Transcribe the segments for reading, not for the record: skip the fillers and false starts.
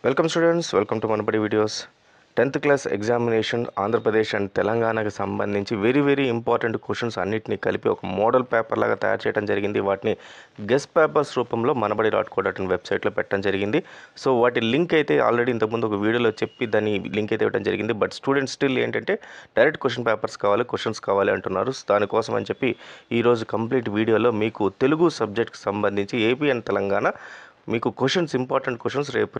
Welcome students, welcome to Manabadi videos. 10th class examination Andhra Pradesh and తెలంగాణకి సంబంధించి very important questions అన్నిటిని కలిపి ఒక మోడల్ పేపర్ లాగా తయారు చేయడం జరిగింది. వాటిని గెస్ట్ పేపర్స్ రూపంలో మనబడి.co.in వెబ్సైట్లో పెట్టడం జరిగింది. సో వాటి లింక్ అయితే ఆల్రెడీ ఇంతకుముందు ఒక వీడియోలో చెప్పి దాని లింక్ అయితే ఇవ్వడం జరిగింది. బట్ స్టూడెంట్స్ స్టిల్ ఏంటంటే డైరెక్ట్ క్వశ్చన్స్ కావాలి అంటున్నారు. దానికోసం అని చెప్పి ఈరోజు కంప్లీట్ వీడియోలో మీకు తెలుగు సబ్జెక్ట్కి సంబంధించి ఏపీ అండ్ తెలంగాణ మీకు ఇంపార్టెంట్ క్వశ్చన్స్ రేపు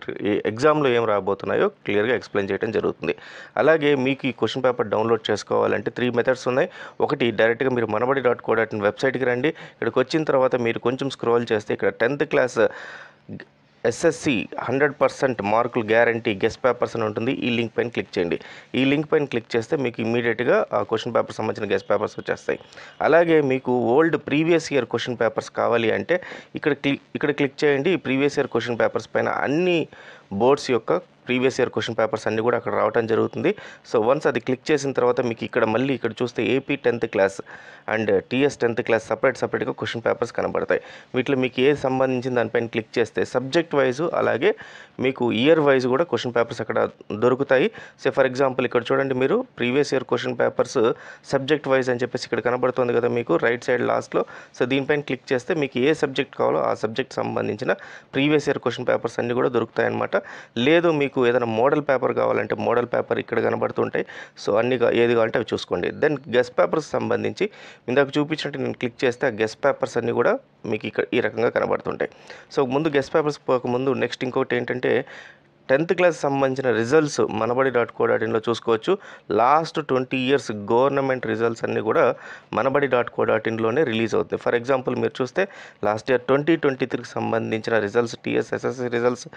ఎగ్జామ్లో ఏం రాబోతున్నాయో క్లియర్గా ఎక్స్ప్లెయిన్ చేయడం జరుగుతుంది. అలాగే మీకు ఈ క్వశ్చన్ పేపర్ డౌన్లోడ్ చేసుకోవాలంటే 3 మెథడ్స్ ఉన్నాయి. ఒకటి, డైరెక్ట్గా మీరు మనబడి.co.in వెబ్సైట్కి రండి. ఇక్కడికి వచ్చిన తర్వాత మీరు కొంచెం స్క్రోల్ చేస్తే ఇక్కడ 10th క్లాస్ ఎస్ఎస్సి 100% మార్కులు గ్యారంటీ గెస్ట్ పేపర్స్ అని ఉంటుంది. ఈ లింక్ పైన క్లిక్ చేయండి. ఈ లింక్ పైన క్లిక్ చేస్తే మీకు ఇమీడియట్గా ఆ క్వశ్చన్ పేపర్ సంబంధించిన గెస్ట్ పేపర్స్ వచ్చేస్తాయి. అలాగే మీకు old previous year question papers కావాలి అంటే ఇక్కడ క్లిక్ చేయండి. ఈ ప్రీవియస్ ఇయర్ క్వశ్చన్ పేపర్స్ పైన అన్ని బోర్డ్స్ యొక్క ప్రీవియస్ ఇయర్ క్వశ్చన్ పేపర్స్ అన్నీ కూడా అక్కడ రావడం జరుగుతుంది. సో వన్స్ అది క్లిక్ చేసిన తర్వాత మీకు ఇక్కడ చూస్తే AP 10th class and TS 10th class సపరేట్గా క్వశ్చన్ పేపర్స్ కనబడతాయి. వీటిలో మీకు ఏ సంబంధించిన దానిపైన క్లిక్ చేస్తే సబ్జెక్ట్ వైజు అలాగే మీకు ఇయర్ వైజ్ కూడా క్వశ్చన్ పేపర్స్ అక్కడ దొరుకుతాయి. సో ఫర్ ఎగ్జాంపుల్ ఇక్కడ చూడండి, మీరు previous year question papers subject wise అని చెప్పేసి ఇక్కడ కనబడుతుంది కదా మీకు రైట్ సైడ్ లాస్ట్లో. సో దీనిపైన క్లిక్ చేస్తే మీకు ఏ సబ్జెక్ట్ కావాలో ఆ సబ్జెక్ట్ సంబంధించిన ప్రీవియస్ ఇయర్ క్వశ్చన్ పేపర్స్ అన్నీ కూడా దొరుకుతాయి అన్నమాట. లేదు మీకు ఏదైనా మోడల్ పేపర్ కావాలంటే మోడల్ పేపర్ ఇక్కడ కనబడుతుంటాయి. సో ఏది కావాలంటే అవి చూసుకోండి. దెన్ గెస్ట్ పేపర్స్ సంబంధించి ఇందాక చూపించినట్టు నేను క్లిక్ చేస్తే ఆ గెస్ట్ పేపర్స్ అన్నీ కూడా మీకు ఇక్కడ ఈ రకంగా కనబడుతుంటాయి. సో ముందు గెస్ట్ పేపర్స్ పోకముందు నెక్స్ట్ ఇంకోటి ఏంటంటే 10th క్లాస్ సంబంధించిన రిజల్ట్స్ మనబడి.co.inలో చూసుకోవచ్చు. లాస్ట్ 20 ఇయర్స్ గవర్నమెంట్ రిజల్ట్స్ అన్నీ కూడా మనబడి.co.inలోనే రిలీజ్ అవుతుంది. ఫర్ ఎగ్జాంపుల్ మీరు చూస్తే లాస్ట్ ఇయర్ 2023కి సంబంధించిన రిజల్ట్స్ టీఎస్ ఎస్ఎస్సి రిజల్ట్స్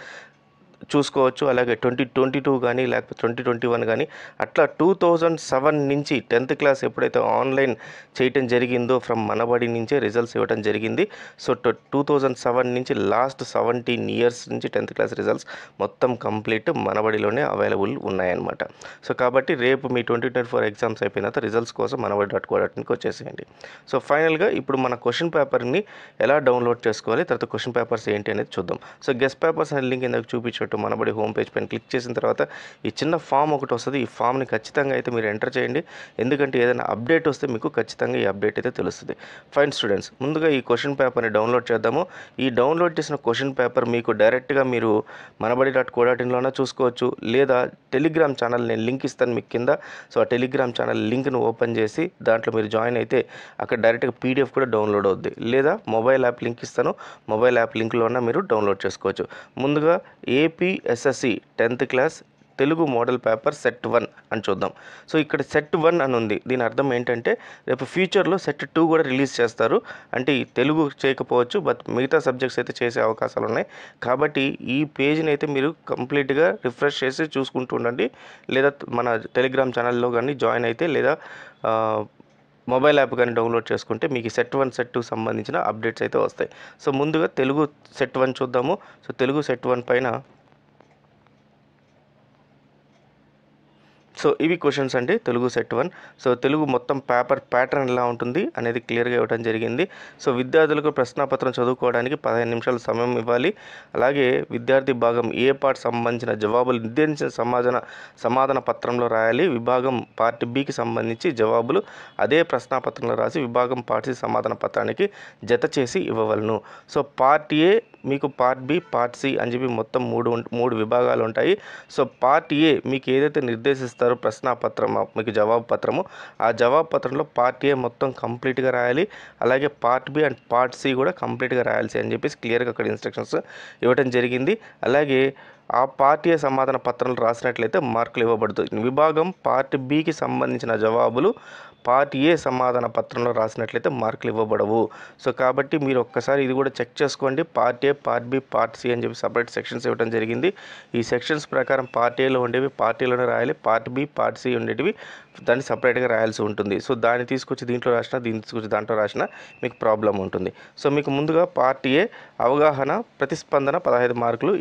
చూసుకోవచ్చు. అలాగే 2022 కానీ లేకపోతే 2021 కానీ అట్లా 2007 నుంచి 10th క్లాస్ ఎప్పుడైతే ఆన్లైన్ చేయటం జరిగిందో ఫ్రమ్ మనబడి నుంచే రిజల్ట్స్ ఇవ్వడం జరిగింది. సో 2007 నుంచి లాస్ట్ 17 ఇయర్స్ నుంచి 10th క్లాస్ రిజల్ట్స్ మొత్తం కంప్లీట్ మనబడిలోనే అవైలబుల్ ఉన్నాయన్నమాట. సో కాబట్టి రేపు మీ 2024 ఎగ్జామ్స్ అయిపోయిన తర్వాత రిజల్ట్స్ కోసం మనబడి.co.inకి వచ్చేసేయండి. సో ఫైనల్గా ఇప్పుడు మన క్వశ్చన్ పేపర్ని ఎలా డౌన్లోడ్ చేసుకోవాలి, తర్వాత క్వశ్చన్ పేపర్స్ ఏంటి అనేది చూద్దాం. సో గెస్ట్ పేపర్స్ అనే లింక్ ఇందాక చూపించినట్టు మనబడి హోమ్ పేజ్ పైన క్లిక్ చేసిన తర్వాత ఈ చిన్న ఫామ్ ఒకటి వస్తుంది. ఈ ఫామ్ని ఖచ్చితంగా అయితే మీరు ఎంటర్ చేయండి. ఎందుకంటే ఏదైనా అప్డేట్ వస్తే మీకు ఖచ్చితంగా ఈ అప్డేట్ అయితే తెలుస్తుంది. ఫైన్ స్టూడెంట్స్, ముందుగా ఈ క్వశ్చన్ పేపర్ని డౌన్లోడ్ చేద్దాము. ఈ డౌన్లోడ్ చేసిన క్వశ్చన్ పేపర్ మీకు డైరెక్ట్గా మీరు మనబడి.co.inలోనే చూసుకోవచ్చు. లేదా టెలిగ్రామ్ ఛానల్ నేను లింక్ ఇస్తాను మీకు కింద. సో ఆ టెలిగ్రామ్ ఛానల్ లింక్ను ఓపెన్ చేసి దాంట్లో మీరు జాయిన్ అయితే అక్కడ డైరెక్ట్గా పీడిఎఫ్ కూడా డౌన్లోడ్ అవుద్ది. లేదా మొబైల్ యాప్ లింక్ ఇస్తాను, మొబైల్ యాప్ లింక్లోనే మీరు డౌన్లోడ్ చేసుకోవచ్చు. ముందుగా AP SSC 10th class Telugu model paper set 1 అని చూద్దాం. సో ఇక్కడ సెట్ 1 అని ఉంది. దీని అర్థం ఏంటంటే రేపు ఫ్యూచర్లో సెట్ 2 కూడా రిలీజ్ చేస్తారు. అంటే ఈ తెలుగు చేయకపోవచ్చు, బట్ మిగతా సబ్జెక్ట్స్ అయితే చేసే అవకాశాలు ఉన్నాయి. కాబట్టి ఈ పేజ్ని అయితే మీరు కంప్లీట్గా రిఫ్రెష్ చేసి చూసుకుంటూ ఉండండి. లేదా మన టెలిగ్రామ్ ఛానల్లో కానీ జాయిన్ అయితే, లేదా మొబైల్ యాప్ కానీ డౌన్లోడ్ చేసుకుంటే మీకు సెట్ 1 సెట్ 2 సంబంధించిన అప్డేట్స్ అయితే వస్తాయి. సో ముందుగా తెలుగు సెట్ 1 చూద్దాము. సో తెలుగు సెట్ 1 పైన సో ఇవి క్వశ్చన్స్ అండి తెలుగు సెట్ 1. సో తెలుగు మొత్తం పేపర్ ప్యాటర్న్ ఎలా ఉంటుంది అనేది క్లియర్గా ఇవ్వడం జరిగింది. సో విద్యార్థులకు ప్రశ్నాపత్రం చదువుకోవడానికి 15 నిమిషాల సమయం ఇవ్వాలి. అలాగే విద్యార్థి భాగం ఏ పార్ట్ సంబంధించిన జవాబులు నిర్దేశించిన సమాధాన పత్రంలో రాయాలి. విభాగం పార్ట్ బికి సంబంధించి జవాబులు అదే ప్రశ్నాపత్రంలో రాసి విభాగం పార్ట్ సి సమాధాన పత్రానికి జత చేసి ఇవ్వవలను. సో పార్ట్ ఏ మీకు, పార్ట్ బి, పార్ట్ సి అని చెప్పి మొత్తం మూడు విభాగాలు ఉంటాయి. సో పార్ట్ ఏ మీకు ఏదైతే నిర్దేశిస్తారో ప్రశ్నాపత్రం మీకు జవాబు పత్రము, ఆ జవాబు పత్రంలో పార్ట్ ఏ మొత్తం కంప్లీట్గా రాయాలి. అలాగే part B and part C కూడా కంప్లీట్గా రాయాల్సి అని చెప్పేసి క్లియర్గా అక్కడ ఇన్స్ట్రక్షన్స్ ఇవ్వడం జరిగింది. అలాగే ఆ పార్ట్ ఏ సమాధాన పత్రాలు రాసినట్లయితే మార్కులు ఇవ్వబడుతుంది. విభాగం పార్ట్ బికి సంబంధించిన జవాబులు పార్ట్ ఏ సమాధాన పత్రంలో రాసినట్లయితే మార్కులు ఇవ్వబడవు. సో కాబట్టి మీరు ఒక్కసారి ఇది కూడా చెక్ చేసుకోండి. Part A, part B, part C అని చెప్పి సపరేట్ సెక్షన్స్ ఇవ్వడం జరిగింది. ఈ సెక్షన్స్ ప్రకారం పార్ట్ ఏలో ఉండేవి పార్ట్ ఏలోనే రాయాలి, పార్ట్ బి, పార్ట్ సి ఉండేటివి దాన్ని సపరేట్గా రాయాల్సి ఉంటుంది. సో దాన్ని తీసుకొచ్చి దీంట్లో రాసినా, దీన్ని తీసుకొచ్చి దాంట్లో రాసినా మీకు ప్రాబ్లం ఉంటుంది. సో మీకు ముందుగా పార్ట్ ఏ అవగాహన ప్రతిస్పందన 15 మార్కులు.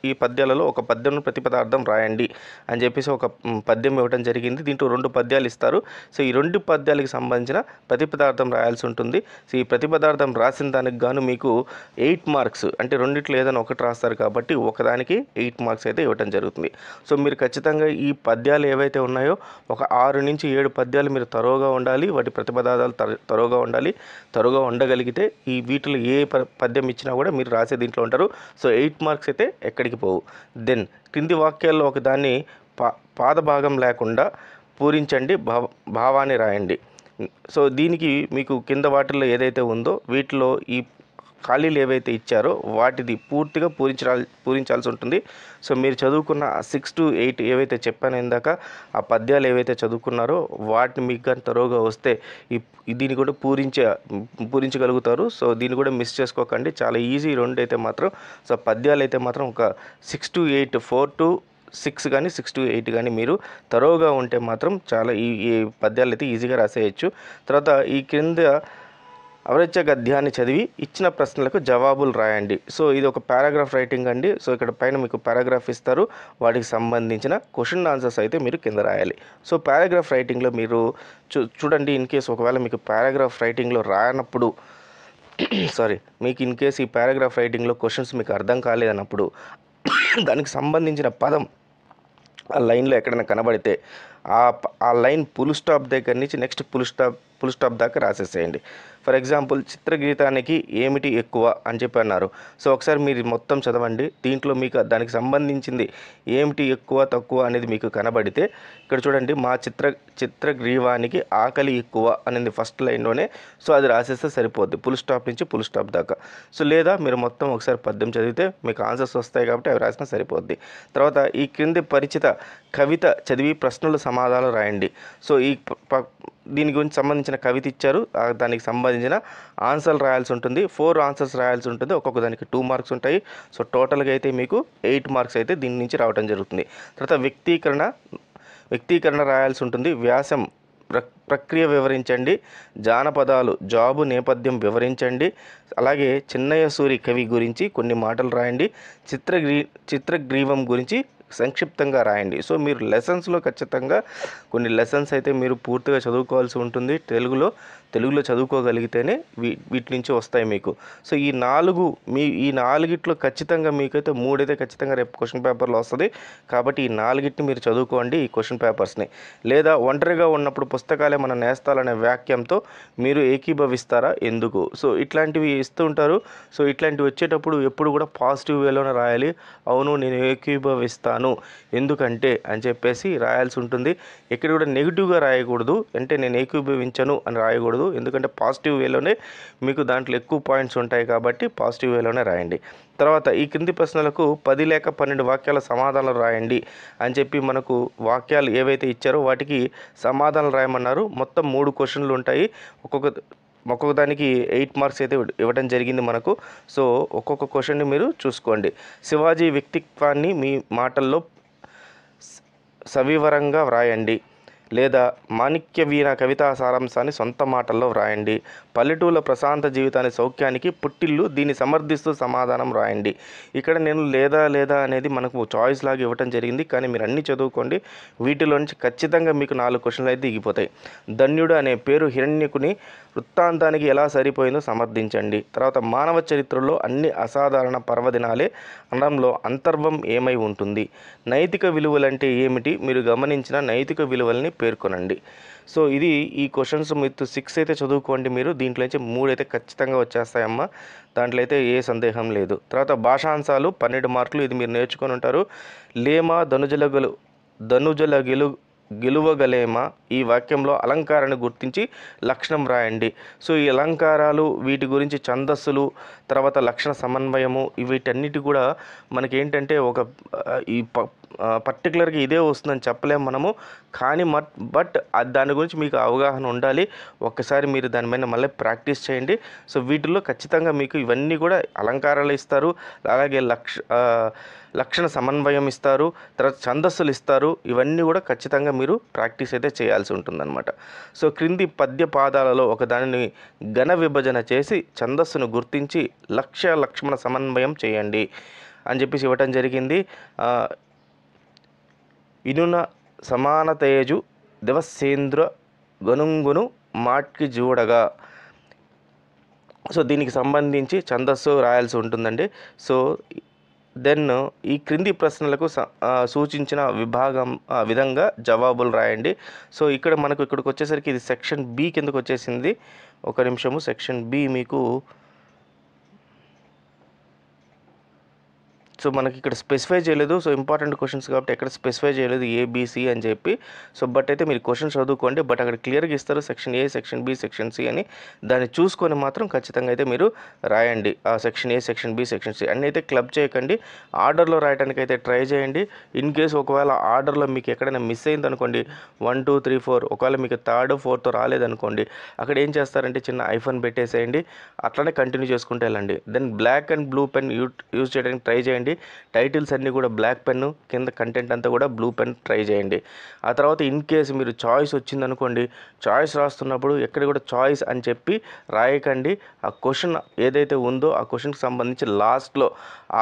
ఈ పద్యాలలో ఒక పద్యం ప్రతిపదార్థం రాయండి అని చెప్పేసి ఒక పద్యం ఇవ్వడం జరిగింది. దీంట్లో 2 పద్యాలు ఇస్తారు. సో ఈ 2 పద్యాలకు సంబంధించిన ప్రతిపదార్థం రాయాల్సి ఉంటుంది. సో ఈ ప్రతిపదార్థం రాసిన దానికి గాను మీకు 8 మార్క్స్, అంటే రెండిట్లో ఏదైనా ఒకటి రాస్తారు కాబట్టి ఒకదానికి 8 మార్క్స్ అయితే ఇవ్వడం జరుగుతుంది. సో మీరు ఖచ్చితంగా ఈ పద్యాలు ఏవైతే ఉన్నాయో ఒక 6 నుంచి 7 పద్యాలు మీరు తరోగా ఉండాలి. వాటి ప్రతిపదార్థాలు తరోగా ఉండాలి. తరోగా ఉండగలిగితే ఈ వీటిలో ఏ పద్యం ఇచ్చినా కూడా మీరు రాసే దీంట్లో ఉంటారు. సో 8 మార్క్స్ అయితే ఎక్కడికి పోవు. దెన్ క్రింది వాక్యాల్లో ఒక దాన్ని పాదభాగం లేకుండా పూరించండి, భావాన్ని రాయండి. సో దీనికి మీకు కింద వాటిల్లో ఏదైతే ఉందో వీటిలో ఈ ఖాళీలు ఏవైతే ఇచ్చారో వాటిది పూర్తిగా పూరించాల్సి ఉంటుంది. సో మీరు చదువుకున్న 6 to 8 ఏవైతే చెప్పానో ఇందాక, ఆ పద్యాలు ఏవైతే చదువుకున్నారో వాటిని మీకు కానీ తరోగా వస్తే దీన్ని కూడా పూరించగలుగుతారు. సో దీన్ని కూడా మిస్ చేసుకోకండి, చాలా ఈజీ. 2 అయితే మాత్రం, సో పద్యాలు అయితే మాత్రం ఒక 6 to 8, 4 to 6 కానీ 6 to 8 కానీ మీరు తరోగా ఉంటే మాత్రం చాలా ఈ పద్యాలు అయితే ఈజీగా రాసేయచ్చు. తర్వాత ఈ క్రింద అవరచ గద్యాన్ని చదివి ఇచ్చిన ప్రశ్నలకు జవాబులు రాయండి. సో ఇది ఒక పారాగ్రాఫ్ రైటింగ్ అండి. సో ఇక్కడ పైన మీకు పారాగ్రాఫ్ ఇస్తారు, వాటికి సంబంధించిన క్వశ్చన్ ఆన్సర్స్ అయితే మీరు కింద రాయాలి. సో పారాగ్రాఫ్ రైటింగ్లో మీరు చూడండి, ఇన్ కేస్ ఒకవేళ మీకు పారాగ్రాఫ్ రైటింగ్లో రానప్పుడు మీకు ఇన్ కేస్ ఈ పారాగ్రాఫ్ రైటింగ్లో క్వశ్చన్స్ మీకు అర్థం కాలేదన్నప్పుడు దానికి సంబంధించిన పదం ఆ లైన్లో ఎక్కడైనా కనబడితే ఆ లైన్ ఫుల్ స్టాప్ దగ్గర నుంచి నెక్స్ట్ ఫుల్ స్టాప్ దాకా రాసేసేయండి. ఫర్ ఎగ్జాంపుల్, చిత్రగీతానికి ఏమిటి ఎక్కువ అని చెప్పి అన్నారు. సో ఒకసారి మీరు మొత్తం చదవండి. దీంట్లో మీకు దానికి సంబంధించింది ఏమిటి ఎక్కువ తక్కువ అనేది మీకు కనబడితే ఇక్కడ చూడండి, మా చిత్రగ్రీవానికి ఆకలి ఎక్కువ అనేది ఫస్ట్ లైన్లోనే. సో అది రాసేస్తే సరిపోద్ది, ఫుల్ స్టాప్ నుంచి ఫుల్ స్టాప్ దాకా. సో లేదా మీరు మొత్తం ఒకసారి పద్యం చదివితే మీకు ఆన్సర్స్ వస్తాయి కాబట్టి అవి రాసినా సరిపోద్ది. తర్వాత ఈ క్రింది పరిచిత కవిత చదివి ప్రశ్నలు సమాధానాలు రాయండి. సో దీని గురించి సంబంధించిన కవిత ఇచ్చారు, దానికి సంబంధించిన ఆన్సర్లు రాయాల్సి ఉంటుంది. 4 ఆన్సర్స్ రాయాల్సి ఉంటుంది. ఒక్కొక్క దానికి 2 మార్క్స్ ఉంటాయి. సో టోటల్గా అయితే మీకు 8 మార్క్స్ అయితే దీని నుంచి రావడం జరుగుతుంది. తర్వాత వ్యక్తీకరణ రాయాల్సి ఉంటుంది. వ్యాసం ప్రక్రియ వివరించండి. జానపదాలు జాబు నేపథ్యం వివరించండి. అలాగే చిన్నయ్య సూరి కవి గురించి కొన్ని మాటలు రాయండి. చిత్రగ్రీవం గురించి సంక్షిప్తంగా రాయండి. సో మీరు లెసన్స్లో ఖచ్చితంగా కొన్ని లెసన్స్ అయితే మీరు పూర్తిగా చదువుకోవాల్సి ఉంటుంది. తెలుగులో చదువుకోగలిగితేనే వీటి నుంచి వస్తాయి మీకు. సో ఈ 4 ఖచ్చితంగా మీకైతే 3 అయితే ఖచ్చితంగా రేపు క్వశ్చన్ పేపర్లో వస్తుంది. కాబట్టి ఈ 4 మీరు చదువుకోండి, ఈ క్వశ్చన్ పేపర్స్ని. లేదా ఒంటరిగా ఉన్నప్పుడు పుస్తకాలే మన నేస్తాలనే వాక్యంతో మీరు ఏకీభవిస్తారా, ఎందుకు? సో ఇట్లాంటివి ఇస్తూ ఉంటారు. సో ఇట్లాంటివి వచ్చేటప్పుడు ఎప్పుడు కూడా పాజిటివ్ వేలోనే రాయాలి. అవును, నేను ఏకీభవిస్తాను ఎందుకంటే అని చెప్పేసి రాయాల్సి ఉంటుంది. ఎక్కడ కూడా నెగిటివ్గా రాయకూడదు, అంటే నేను ఏకీభవించను అని రాయకూడదు. ఎందుకంటే పాజిటివ్ వేలోనే మీకు దాంట్లో ఎక్కువ పాయింట్స్ ఉంటాయి కాబట్టి పాజిటివ్ వేలోనే రాయండి. తర్వాత ఈ క్రింది ప్రశ్నలకు 10 లేక 12 వాక్యాల సమాధానాలు రాయండి అని చెప్పి మనకు వాక్యాలు ఏవైతే ఇచ్చారో వాటికి సమాధానాలు రాయమన్నారు. మొత్తం 3 క్వశ్చన్లు ఉంటాయి. ఒక్కొక్క దానికి 8 మార్క్స్ అయితే ఇవ్వడం జరిగింది మనకు. సో ఒక్కొక్క క్వశ్చన్ని మీరు చూసుకోండి. శివాజీ వ్యక్తిత్వాన్ని మీ మాటల్లో సవివరంగా వ్రాయండి. లేదా మాణిక్య వీణ కవితా సారాంశాన్ని సొంత మాటల్లో వ్రాయండి. పల్లెటూళ్ళ ప్రశాంత జీవితాన్ని సౌఖ్యానికి పుట్టిల్లు, దీన్ని సమర్థిస్తూ సమాధానం రాయండి. ఇక్కడ నేను లేదా అనేది మనకు చాయిస్ లాగా ఇవ్వటం జరిగింది, కానీ మీరు అన్నీ చదువుకోండి. వీటిలోంచి ఖచ్చితంగా మీకు 4 క్వశ్చన్లు అయితే దిగిపోతాయి. ధన్యుడు అనే పేరు హిరణ్యకుని వృత్తాంతానికి ఎలా సరిపోయిందో సమర్థించండి. తర్వాత మానవ చరిత్రలో అన్ని అసాధారణ పర్వదినాలే అనడంలో అంతర్వం ఏమై ఉంటుంది? నైతిక విలువలంటే ఏమిటి? మీరు గమనించిన నైతిక విలువల్ని పేర్కొనండి. సో ఇది ఈ క్వశ్చన్స్ మీకు 6 అయితే చదువుకోండి మీరు. దీంట్లో నుంచి 3 అయితే ఖచ్చితంగా వచ్చేస్తాయమ్మా, దాంట్లో అయితే ఏ సందేహం లేదు. తర్వాత భాషాంశాలు 12 మార్కులు, ఇది మీరు నేర్చుకొని ఉంటారు. లేమా ధనుజల గెలువగలేమా, ఈ వాక్యంలో అలంకారాన్ని గుర్తించి లక్షణం రాయండి. సో ఈ అలంకారాలు, వీటి గురించి ఛందస్సులు, తర్వాత లక్షణ సమన్వయము, వీటన్నిటి కూడా మనకేంటంటే పర్టికులర్గా ఇదే వస్తుందని చెప్పలేము మనము, కానీ బట్ దాని గురించి మీకు అవగాహన ఉండాలి. ఒక్కసారి మీరు దాని మీద మళ్ళీ ప్రాక్టీస్ చేయండి. సో వీటిల్లో ఖచ్చితంగా మీకు ఇవన్నీ కూడా అలంకారాలు ఇస్తారు, అలాగే లక్షణ సమన్వయం ఇస్తారు, తర్వాత ఛందస్సులు ఇస్తారు. ఇవన్నీ కూడా ఖచ్చితంగా మీరు ప్రాక్టీస్ అయితే చేయాల్సి ఉంటుందన్నమాట. సో క్రింది పద్య పాదాలలో ఒక దానిని ఘన విభజన చేసి ఛందస్సును గుర్తించి లక్ష్మణ సమన్వయం చేయండి అని చెప్పేసి ఇవ్వటం జరిగింది. ఇనున సమాన తేజు దేవసేంద్ర గనుంగును మాట్కి చూడగా. సో దీనికి సంబంధించి ఛందస్సు రాయాల్సి ఉంటుందండి. సో దెన్ ఈ క్రింది ప్రశ్నలకు సూచించిన విధంగా జవాబులు రాయండి. సో ఇక్కడికి వచ్చేసరికి ఇది సెక్షన్ బి కిందకు వచ్చేసింది. ఒక నిమిషము, సెక్షన్ బి మీకు సో మనకి ఇక్కడ స్పెసిఫై చేయలేదు. సో ఇంపార్టెంట్ క్వశ్చన్స్ కాబట్టి ఎక్కడ స్పెసిఫై చేయలేదు ఏబిసి అని చెప్పి. సో బట్ అయితే మీరు క్వశ్చన్స్ చదువుకోండి. బట్ అక్కడ క్లియర్గా ఇస్తారు section A, section B, section C అని. దాన్ని చూసుకొని మాత్రం ఖచ్చితంగా అయితే మీరు రాయండి. ఆ section A, section B, section C అన్నీ అయితే క్లబ్ చేయకండి. ఆర్డర్లో రాయడానికి అయితే ట్రై చేయండి. ఇన్ కేసు ఒకవేళ ఆర్డర్లో మీకు ఎక్కడైనా మిస్ అయింది అనుకోండి, 1 2 3 4, ఒకవేళ మీకు 3rd 4th రాలేదనుకోండి, అక్కడ ఏం చేస్తారంటే చిన్న ఐఫోన్ పెట్టేసేయండి, అట్లనే కంటిన్యూ చేసుకుంటూ వెళ్ళండి. Then black and blue pen use చేయడానికి ట్రై చేయండి. టైటిల్స్ అన్నీ కూడా బ్లాక్ పెన్ను, కింద కంటెంట్ అంతా కూడా బ్లూ పెన్ ట్రై చేయండి. ఆ తర్వాత ఇన్ కేసు మీరు చాయిస్ వచ్చిందనుకోండి, చాయిస్ రాస్తున్నప్పుడు ఎక్కడ కూడా చాయిస్ అని చెప్పి రాయకండి. ఆ క్వశ్చన్ ఏదైతే ఉందో ఆ క్వశ్చన్కి సంబంధించి లాస్ట్లో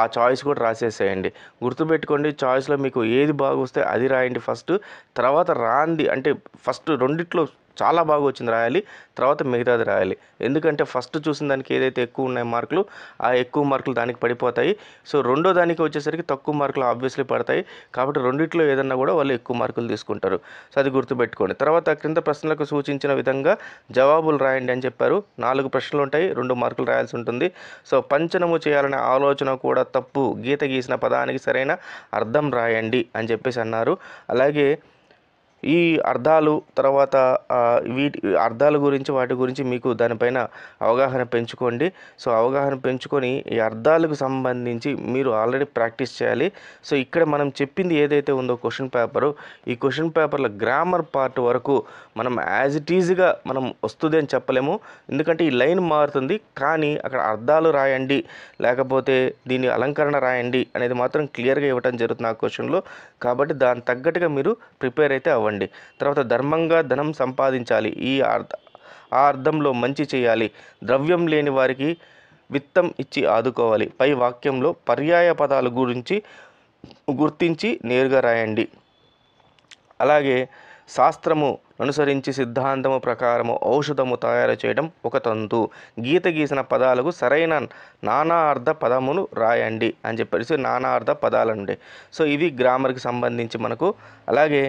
ఆ చాయిస్ కూడా రాసేసేయండి. గుర్తుపెట్టుకోండి, చాయిస్లో మీకు ఏది బాగా వస్తే అది రాయండి ఫస్ట్. తర్వాత రాంది అంటే ఫస్ట్ రెండిట్లో చాలా బాగా వచ్చింది రాయాలి, తర్వాత మిగతాది రాయాలి. ఎందుకంటే ఫస్ట్ చూసిన దానికి ఏదైతే ఎక్కువ ఉన్నాయి మార్కులు, ఆ ఎక్కువ మార్కులు దానికి పడిపోతాయి. సో రెండో దానికి వచ్చేసరికి తక్కువ మార్కులు ఆబ్వియస్లీ పడతాయి. కాబట్టి రెండిట్లో ఏదన్నా కూడా వాళ్ళు ఎక్కువ మార్కులు తీసుకుంటారు. సో అది గుర్తుపెట్టుకోండి. తర్వాత క్రింద ప్రశ్నలకు సూచించిన విధంగా జవాబులు రాయండి అని చెప్పారు. 4 ప్రశ్నలు ఉంటాయి, 2 మార్కులు రాయాల్సి ఉంటుంది. సో పంచనము చేయాలనే ఆలోచన కూడా తప్పు, గీత గీసిన పదానికి సరైన అర్థం రాయండి అని చెప్పేసి అన్నారు. అలాగే ఈ అర్థాలు తర్వాత వీటి అర్థాల గురించి వాటి గురించి మీకు దానిపైన అవగాహన పెంచుకోండి. సో అవగాహన పెంచుకొని ఈ అర్థాలకు సంబంధించి మీరు ఆల్రెడీ ప్రాక్టీస్ చేయాలి. సో ఇక్కడ మనం చెప్పింది ఏదైతే ఉందో క్వశ్చన్ పేపరు, ఈ క్వశ్చన్ పేపర్లో గ్రామర్ పార్ట్ వరకు మనం యాజ్ ఇట్ ఈజ్గా మనం వస్తుంది అని చెప్పలేము. ఎందుకంటే ఈ లైన్ మారుతుంది, కానీ అక్కడ అర్థాలు రాయండి లేకపోతే దీని అలంకరణ రాయండి అనేది మాత్రం క్లియర్గా ఇవ్వడం జరుగుతుంది ఆ క్వశ్చన్లో. కాబట్టి దాని తగ్గట్టుగా మీరు ప్రిపేర్ అయితే అవ్వండి. తర్వాత ధర్మంగా ధనం సంపాదించాలి, ఆ అర్థంలో మంచి చేయాలి, ద్రవ్యం లేని వారికి విత్తం ఇచ్చి ఆదుకోవాలి. పై వాక్యంలో పర్యాయ పదాల గురించి గుర్తించి నేరుగా రాయండి. అలాగే శాస్త్రము అనుసరించి సిద్ధాంతము ప్రకారము ఔషధము తయారు చేయడం ఒక తంతు, గీత గీసిన పదాలకు సరైన నానార్థ పదమును రాయండి అని చెప్పేసి నానార్థ పదాలండి. సో ఇవి గ్రామర్కి సంబంధించి మనకు. అలాగే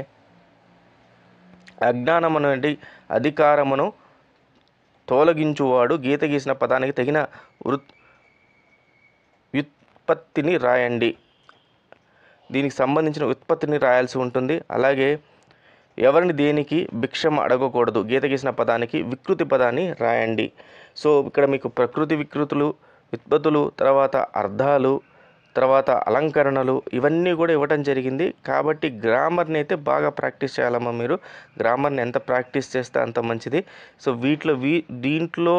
అజ్ఞానము నుండి అధికారమును తొలగించువాడు గీత గీసిన పదానికి తగిన వ్యుత్పత్తిని రాయండి. దీనికి సంబంధించిన ఉత్పత్తిని రాయాల్సి ఉంటుంది. అలాగే ఎవరిని దేనికి భిక్షం అడగకూడదు, గీత గీసిన పదానికి వికృతి పదాన్ని రాయండి. సో ఇక్కడ మీకు ప్రకృతి వికృతులు, వ్యుత్పత్తులు, తర్వాత అర్థాలు, తర్వాత అలంకరణలు ఇవన్నీ కూడా ఇవ్వటం జరిగింది. కాబట్టి గ్రామర్ని అయితే బాగా ప్రాక్టీస్ చేయాలమ్మా. మీరు గ్రామర్ని ఎంత ప్రాక్టీస్ చేస్తే అంత మంచిది. సో దీంట్లో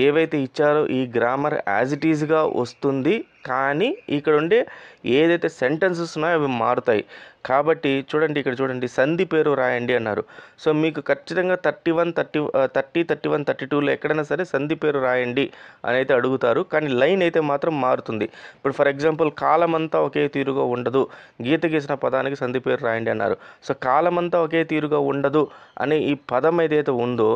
ఏవైతే ఇచ్చారో ఈ గ్రామర్ యాజ్ ఇట్ ఈజ్గా వస్తుంది, కానీ ఇక్కడ ఉండే ఏదైతే సెంటెన్సెస్ ఉన్నాయో అవి మారుతాయి. కాబట్టి చూడండి, ఇక్కడ చూడండి, సంధి పేరు రాయండి అన్నారు. సో మీకు ఖచ్చితంగా 31, 31, 32లో ఎక్కడైనా సరే సంధి పేరు రాయండి అని అయితే అడుగుతారు, కానీ లైన్ అయితే మాత్రం మారుతుంది. ఇప్పుడు ఫర్ ఎగ్జాంపుల్ కాలమంతా ఒకే తీరుగా ఉండదు, గీత గీసిన పదానికి సంధి పేరు రాయండి అన్నారు. సో కాలమంతా ఒకే తీరుగా ఉండదు అనే ఈ పదం ఏదైతే ఉందో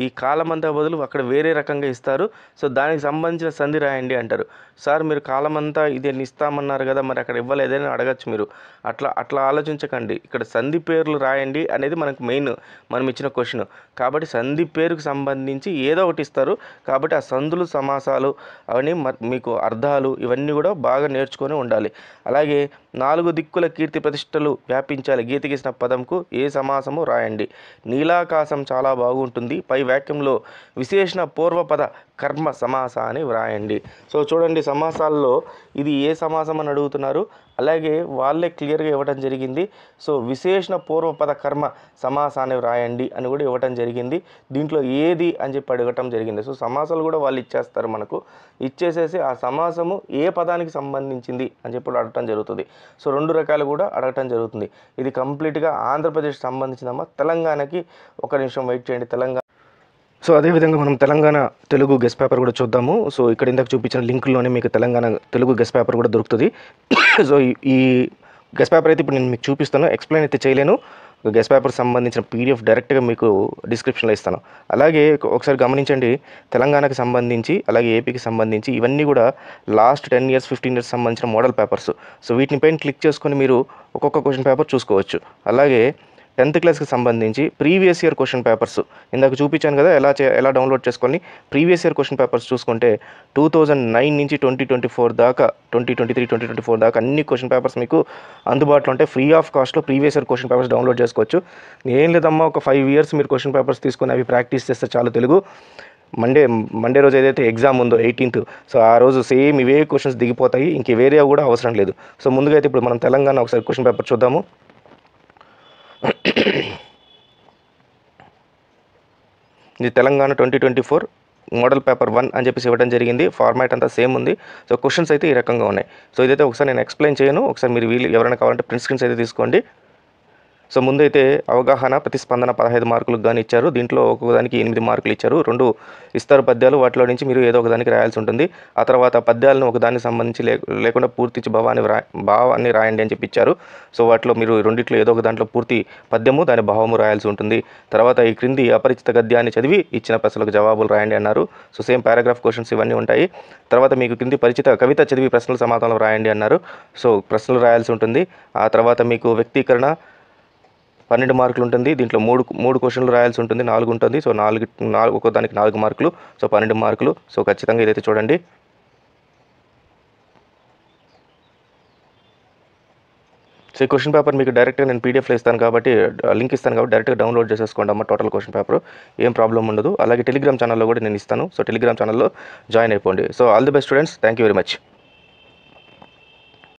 ఈ కాలమంతా బదులు అక్కడ వేరే రకంగా ఇస్తారు. సో దానికి సంబంధించిన సంధి రాయండి అంటారు. సార్ మీరు కాలమంతా ఇదే ఇస్తామన్నారు కదా, మరి అక్కడ ఇవ్వలేదని అడగచ్చు మీరు. అట్లా ఆలోచించకండి. ఇక్కడ సంధి పేర్లు రాయండి అనేది మనకు మెయిన్ మనం ఇచ్చిన క్వశ్చన్. కాబట్టి సంధి పేరుకు సంబంధించి ఏదో ఒకటి ఇస్తారు. కాబట్టి ఆ సంధులు, సమాసాలు అవన్నీ మీకు అర్థాలు ఇవన్నీ కూడా బాగా నేర్చుకొని ఉండాలి. అలాగే 4 దిక్కుల కీర్తి ప్రతిష్టలు వ్యాపించాలి, గీత గీసిన పదంకు ఏ సమాసము రాయండి. నీలాకాశం చాలా బాగుంటుంది, పై వాక్యంలో విశేషణ పూర్వపద కర్మ సమాస అని వ్రాయండి. సో చూడండి, సమాసాల్లో ఇది ఏ సమాసం అని అడుగుతున్నారు, అలాగే వాళ్ళే క్లియర్గా ఇవ్వడం జరిగింది. సో విశేషణ పూర్వపద కర్మ సమాసాన్ని వ్రాయండి అని కూడా ఇవ్వటం జరిగింది. దీంట్లో ఏది అని చెప్పి అడగటం జరిగింది. సో సమాసాలు కూడా వాళ్ళు ఇచ్చేస్తారు, మనకు ఇచ్చేసేసి ఆ సమాసము ఏ పదానికి సంబంధించింది అని చెప్పి అడగటం జరుగుతుంది. సో 2 రకాలు కూడా అడగటం జరుగుతుంది. ఇది కంప్లీట్గా ఆంధ్రప్రదేశ్ సంబంధించిందమ్మా. తెలంగాణకి ఒక నిమిషం వెయిట్ చేయండి. సో అదేవిధంగా మనం తెలంగాణ తెలుగు గెస్ట్ పేపర్ కూడా చూద్దాము. సో ఇక్కడ ఇందాక చూపించిన లింకుల్లోనే మీకు తెలంగాణ తెలుగు గెస్ట్ పేపర్ కూడా దొరుకుతుంది. సో ఈ గెస్ట్ పేపర్ అయితే ఇప్పుడు నేను మీకు చూపిస్తాను, ఎక్స్ప్లెయిన్ అయితే చేయలేను. గెస్ట్ పేపర్ సంబంధించిన పీడిఎఫ్ డైరెక్ట్గా మీకు డిస్క్రిప్షన్లో ఇస్తాను. అలాగే ఒకసారి గమనించండి, తెలంగాణకి సంబంధించి అలాగే ఏపీకి సంబంధించి ఇవన్నీ కూడా లాస్ట్ 10 years 15 years సంబంధించిన మోడల్ పేపర్స్. సో వీటిని పైన క్లిక్ చేసుకొని మీరు ఒక్కొక్క క్వశ్చన్ పేపర్ చూసుకోవచ్చు. అలాగే 10th క్లాస్కి సంబంధించి ప్రీవియస్ ఇయర్ క్వశ్చన్ పేపర్స్ ఇందాక చూపించాను కదా, ఎలా డౌన్లోడ్ చేసుకొని ప్రీవియస్ ఇయర్ క్వశ్చన్ పేపర్స్ చూసుకుంటే 2009 నుంచి 2024 దాకా 2023-2024 దాకా అన్ని క్వశ్చన్ పేపర్స్ మీకు అందుబాటులో ఉంటాయి. ఫ్రీ ఆఫ్ కాస్ట్లో previous year question papers download చేసుకోవచ్చు. ఏం లేదమ్మా, ఒక 5 years మీరు క్వశ్చన్ పేపర్స్ తీసుకొని అవి ప్రాక్టీస్ చేస్తే చాలు. తెలుగు మండే రోజు ఏదైతే ఎగ్జామ్ ఉందో 18th, సో ఆ రోజు సేమ్ ఇవే క్వశ్చన్స్ దిగిపోతాయి, ఇంక వేరే కూడా అవసరం లేదు. సో ముందుగా అయితే ఇప్పుడు మనం తెలంగాణ ఒకసారి క్వశ్చన్ పేపర్ చూద్దాము. ఇది తెలంగాణ 2024 మోడల్ పేపర్ 1 అని చెప్పేసి ఇవ్వడం జరిగింది. ఫార్మాట్ అంతా సేమ్ ఉంది. సో క్వశ్చన్స్ అయితే ఈ రకంగా ఉన్నాయి. సో ఇదైతే ఒకసారి నేను ఎక్స్ప్లెయిన్ చేయను, ఒకసారి మీరు ఎవరైనా కావాలంటే ప్రింట్ స్క్రీన్స్ అయితే తీసుకోండి. సో ముందైతే అవగాహన ప్రతిస్పందన 15 మార్కులకు కానీ ఇచ్చారు. దీంట్లో ఒక్కొక్కదానికి 8 మార్కులు ఇచ్చారు. 2 ఇస్తారు పద్యాలు, వాటిలో నుంచి మీరు ఏదో ఒకదానికి రాయాల్సి ఉంటుంది. ఆ తర్వాత పద్యాలను ఒకదానికి సంబంధించి లేకుండా పూర్తి భావాన్ని రాయండి అని చెప్పి ఇచ్చారు. సో వాటిలో మీరు రెండిట్లో ఏదో ఒక దాంట్లో పూర్తి పద్యము దాని భావము రాయాల్సి ఉంటుంది. తర్వాత ఈ క్రింది అపరిచిత గద్యాన్ని చదివి ఇచ్చిన ప్రశ్నలకు జవాబులు రాయండి అన్నారు. సో సేమ్ పారాగ్రాఫ్ క్వశ్చన్స్ ఇవన్నీ ఉంటాయి. తర్వాత మీకు క్రింది పరిచిత కవిత చదివి ప్రశ్నలు సమాధానం రాయండి అన్నారు. సో ప్రశ్నలు రాయాల్సి ఉంటుంది. ఆ తర్వాత మీకు వ్యక్తీకరణ 12 మార్కులు ఉంటుంది. దీంట్లో మూడు క్వశ్చన్లు రాయాల్సి ఉంటుంది, 4 ఉంటుంది. సో 4 ఒక్కోదానికి 4 మార్కులు, సో 12 మార్కులు. సో ఖచ్చితంగా ఇదైతే చూడండి. సో ఈ క్వశ్చన్ పేపర్ మీకు డైరెక్ట్గా నేను పీడిఎఫ్లో ఇస్తాను కాబట్టి, లింక్ ఇస్తాను కాబట్టి డైరెక్ట్గా డౌన్లోడ్ చేసేసుకోండి అమ్మ. టోటల్ క్వశ్చన్ పేపర్ ఏం ప్రాబ్లం ఉండదు. అలాగే టెలిగ్రామ్ ఛానల్లో కూడా నేను ఇస్తాను. సో టెలిగ్రామ్ ఛానల్లో జాయిన్ అయిపోండి. So all the best students, thank you very much.